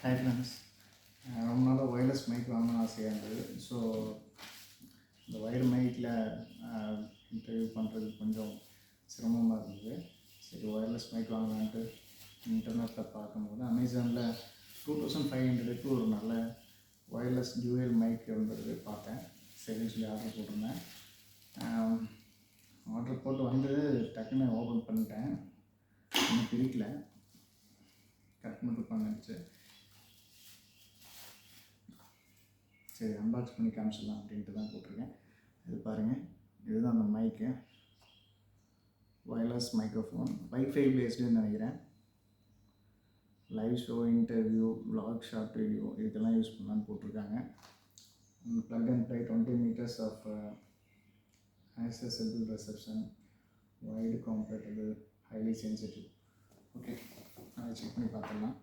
Hi friends. ரொம்ப நாளாக wireless mic வாங்கணும்னு ஆசையாக இருந்தது. ஸோ இந்த ஒயர் மைக்கில் இன்டர்வியூ பண்ணுறது கொஞ்சம் சிரமமாக இருந்தது. சரி, ஒயர்லெஸ் மைக் வாங்கலான்ட்டு இன்டர்நெட்டில் பார்க்கும்போது அமேசானில் 2500க்கு ஒரு நல்ல ஒயர்லெஸ் டியூயல் மைக் இருந்தது பார்த்தேன். சரின்னு சொல்லி ஆர்டர் போட்டிருந்தேன். ஆர்டர் போட்டு வந்து டக்குன்னு ஓப்பன் பண்ணிட்டேன். இன்னும் பிரிக்கல, கட் மட்டும் பண்ணிடுச்சு. சரி, அன்பாக்ஸ் பண்ணி காமிச்சிடலாம் அப்படின்ட்டு தான் போட்டிருக்கேன். இது பாருங்கள், இதுதான் அந்த மைக்கு. ஒயர்லெஸ் மைக்ரோஃபோன், வைஃபை பேஸ்டுன்னு நினைக்கிறேன். Live show, interview, vlog, short video இதுக்கெல்லாம் யூஸ் பண்ணலான்னு போட்டிருக்காங்க. Plug and play, 20 meters of accessible reception, wide compatible, highly sensitive. Okay, அதை செக் பண்ணி பார்த்துடலாம்.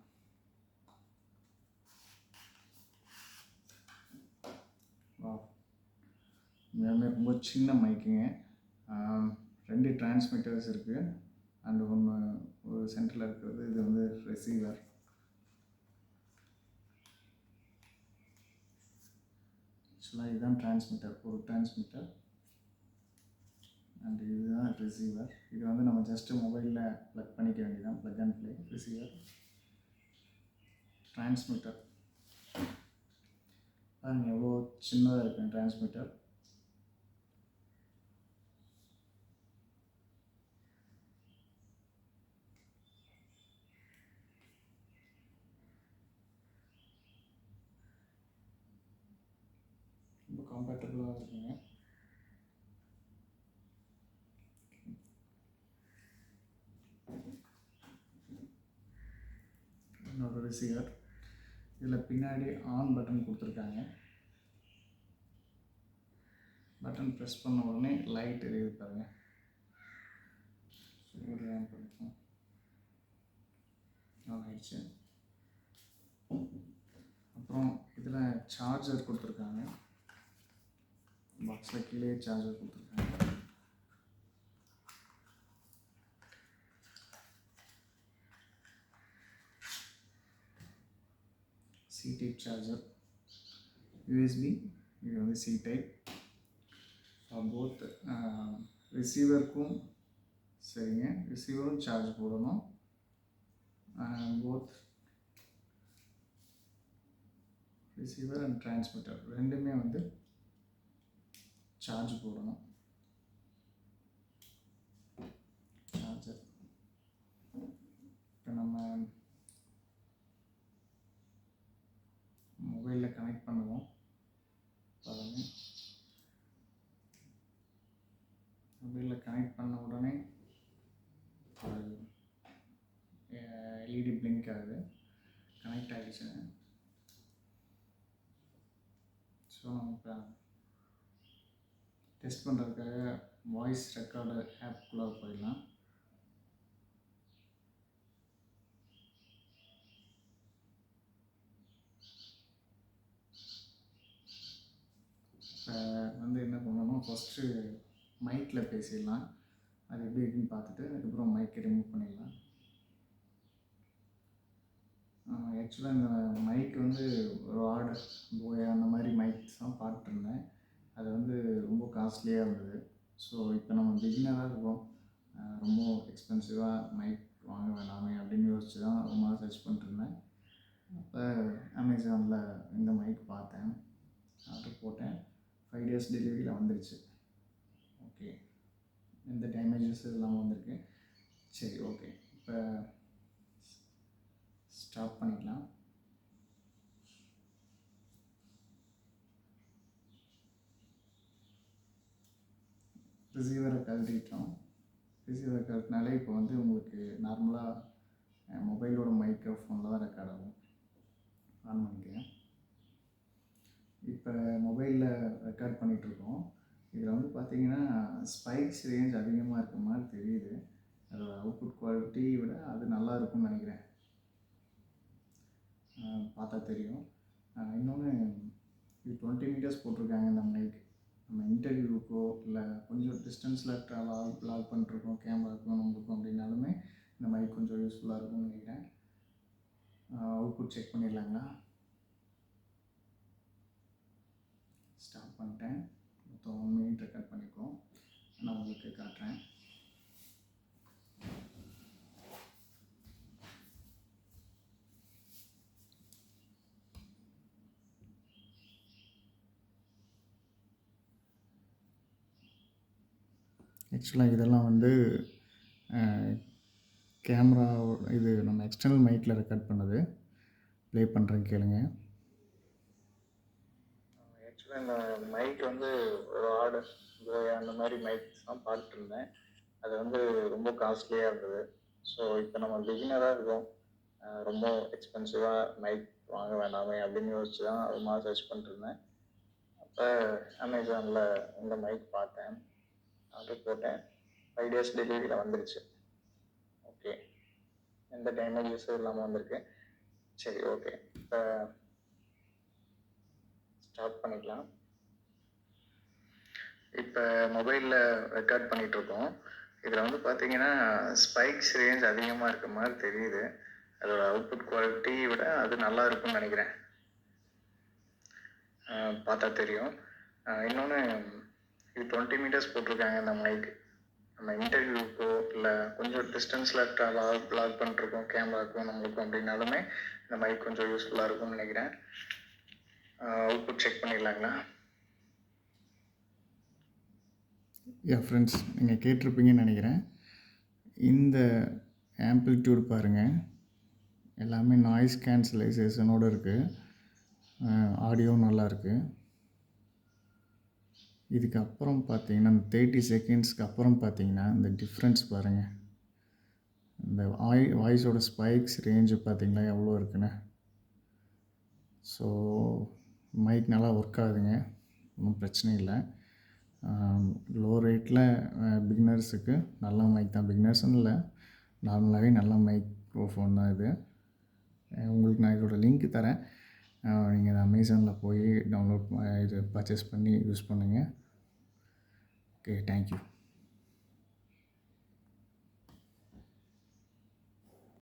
ரொம்ப சின்ன மைக்குங்க. 2 டிரான்ஸ்மிட்டர்ஸ் இருக்குது அண்ட் ஒரு சென்டரில் இருக்கிறது இது வந்து ரிசீவர். ஆக்சுவலாக இதுதான் டிரான்ஸ்மிட்டர், ஒரு டிரான்ஸ்மிட்டர், அண்ட் இதுதான் ரிசீவர். இது வந்து நம்ம ஜஸ்ட்டு மொபைலில் ப்ளக் பண்ணிக்க வேண்டியதான். Plug and play, receiver, transmitter. பாருங்கள் எவ்வளோ சின்னதாக இருக்குது டிரான்ஸ்மிட்டர். ரொம்ப கம்ஃபர்டபுளாக இருக்குங்க. இன்னொரு ரிசீவர். இதில் பின்னாடி ஆன் பட்டன் கொடுத்துருக்காங்க. பட்டன் ப்ரெஸ் பண்ண உடனே லைட் எரியுது பாருங்கள். ஒரு ஆன் பண்ணிக்கலாம், ஆன் ஆயிடுச்சு. அப்புறம் இதில் சார்ஜர் கொடுத்துருக்காங்க. பாக்ஸில் கீழே சார்ஜர் கொடுத்துருக்காங்க. சி டைப் சார்ஜர், யூஎஸ்பி, இது வந்து சி டைப். போத் ரிசீவருக்கும் சரிங்க, ரிசீவரும் சார்ஜ் போடணும். போத் ரிசீவர் அண்ட் டிரான்ஸ்மிட்டர் ரெண்டுமே வந்து சார்ஜ் போடணும். சார்ஜர் இப்போ நம்ம மொபைலில் கனெக்ட் பண்ணுவோம் பாருங்கள். மொபைலில் கனெக்ட் பண்ண உடனே எல்இடி பிளிங்க் ஆகுது. கனெக்ட் ஆகிடுச்சுங்க. ஸோ நம்ம இப்போ டெஸ்ட் பண்ணுறதுக்காக வாய்ஸ் ரெக்கார்டர் ஆப்குள்ளே போயிடலாம். இப்போ வந்து என்ன பண்ணணும், ஃபஸ்ட்டு மைக்கில் பேசிடலாம். அது எப்படி இருக்குன்னு பார்த்துட்டு அதுக்கப்புறம் மைக்கை ரிமூவ் பண்ணிடலாம். ஆக்சுவலாக இந்த மைக் வந்து ராட், போயா அந்த மாதிரி மைக்ஸ் தான் பார்த்துருந்தேன். அது வந்து ரொம்ப காஸ்ட்லியாக இருந்தது. ஸோ இப்போ நம்ம பிகினராக இருக்கோம், ரொம்ப எக்ஸ்பென்சிவாக மைக் வாங்க வேணாமே அப்படின்னு யோசிச்சு தான் ரொம்ப சர்ச் பண்ணிட்டுருந்தேன். அப்போ அமேசானில் இந்த மைக் பார்த்தேன், ஆர்டர் போட்டேன். 5 days டெலிவரியில் வந்துடுச்சு. ஓகே, எந்த டேமேஜஸ் இல்லாமல் வந்திருக்கு. சரி, ஓகே, இப்போ ஸ்டாப் பண்ணிக்கலாம். ரிசீவரை கழட்டிட்டோம். ரிசீவரை கழட்டினாலே இப்போ வந்து உங்களுக்கு நார்மலாக மொபைலோட மைக்ரோஃபோனில் தான் ரெக்கார்ட் ஆகும். ஆன் பண்ணிக்கிறேன். இப்போ மொபைலில் ரெக்கார்ட் பண்ணிகிட்ருக்கோம். இதில் வந்து பார்த்திங்கன்னா ஸ்பைக்ஸ் ரேஞ்ச் அதிகமாக இருக்க மாதிரி தெரியுது. அதோட அவுட்புட் குவாலிட்டி விட அது நல்லா இருக்கும்னு நினைக்கிறேன், பார்த்தா தெரியும். இன்னொன்று, இது 20 meters போட்டிருக்காங்க இந்த மைக். நம்ம இன்டர்வியூக்கோ இல்லை கொஞ்சம் டிஸ்டன்ஸில் வ்ளாக் பண்ணிட்டுருக்கோம், கேமராக்கும் நம்மளுக்கும் அப்படின்னாலுமே இந்த மைக் கொஞ்சம் யூஸ்ஃபுல்லாக இருக்கும்னு நினைக்கிறேன். Output check பண்ணிடலாங்களா? ஸ்டாப் பண்ணிட்டேன். மொத்தம் 1 மினிட் ரெக்கார்ட் பண்ணியிருக்கோம். நான் உங்களுக்கு காட்டுறேன். ஆக்சுவலாக இதெல்லாம் வந்து கேமரா இது நம்ம எக்ஸ்டர்னல் மைக்கில் ரெக்கார்ட் பண்ணது. ப்ளே பண்ணுறேன் கேளுங்க. ஆக்சுவலாக இந்த மைக் வந்து ஒரு ஆர்டர் அந்த மாதிரி மைக்ஸ் தான் பார்த்துருந்தேன். அது வந்து ரொம்ப காஸ்ட்லியாக இருந்தது. ஸோ இப்போ நம்ம பிகினராக இருக்கோம், ரொம்ப எக்ஸ்பென்சிவாக மைக் வாங்க வேண்டாமே அப்படின்னு யோசிச்சு தான் ரொம்ப சர்ச் பண்ணிட்டுருந்தேன். அப்போ அமேசானில் இந்த மைக் பார்த்தேன், ஆர்டர் போட்டேன். 5 days டெலிவரியில் வந்துருச்சு. ஓகே, எந்த டேமேஜஸும் இல்லாமல் வந்திருக்கு. சரி, ஓகே, இப்போ ஸ்டார்ட் பண்ணிக்கலாம். இப்போ மொபைலில் ரெக்கார்ட் பண்ணிகிட்ருக்கோம். இதில் வந்து பார்த்தீங்கன்னா ஸ்பைக்ஸ் ரேஞ்ச் அதிகமாக இருக்க மாதிரி தெரியுது. அதோட அவுட்புட் குவாலிட்டி விட அது நல்லா இருக்கும்னு நினைக்கிறேன், பார்த்தா தெரியும். இன்னொன்று, இது 20 மீட்டர்ஸ் போட்டிருக்காங்க இந்த மைக். நம்ம இன்டர்வியூக்கோ இல்லை கொஞ்சம் டிஸ்டன்ஸில் ப்ளாக் பண்ணிருக்கோம் கேமராக்கும் நம்மளுக்கும் அப்படின்னாலுமே இந்த மைக் கொஞ்சம் யூஸ்ஃபுல்லாக இருக்கும்னு நினைக்கிறேன். Output check பண்ணிடலாங்களா? ஃப்ரெண்ட்ஸ், நீங்கள் கேட்டிருப்பீங்கன்னு நினைக்கிறேன். இந்த ஆம்ப்ளிடியூட் பாருங்கள், எல்லாமே நாய்ஸ் கேன்சலைசேஷனோடு இருக்குது. ஆடியோ நல்லாயிருக்கு. இதுக்கப்புறம் பார்த்தீங்கன்னா இந்த 30 செகண்ட்ஸ்க்கு அப்புறம் பார்த்தீங்கன்னா இந்த டிஃப்ரென்ஸ் பாருங்கள். இந்த வாய்ஸோட ஸ்பைக்ஸ் ரேஞ்சு பார்த்தீங்களா எவ்வளோ இருக்குன்னு. ஸோ மைக் நல்லா ஒர்க் ஆகுதுங்க, ஒன்றும் பிரச்சனை இல்லை. லோ ரேட்டில் பிகினர்ஸுக்கு நல்ல மைக் தான். பிகினர்ஸ்னு இல்லை, நார்மலாகவே நல்ல மைக்ரோஃபோன் தான் இது. உங்களுக்கு நான் இதோட லிங்க் தரேன், நீங்கள் அமேசானில் போய் டவுன்லோட் இது பர்ச்சேஸ் பண்ணி யூஸ் பண்ணுங்கள். Okay, thank you.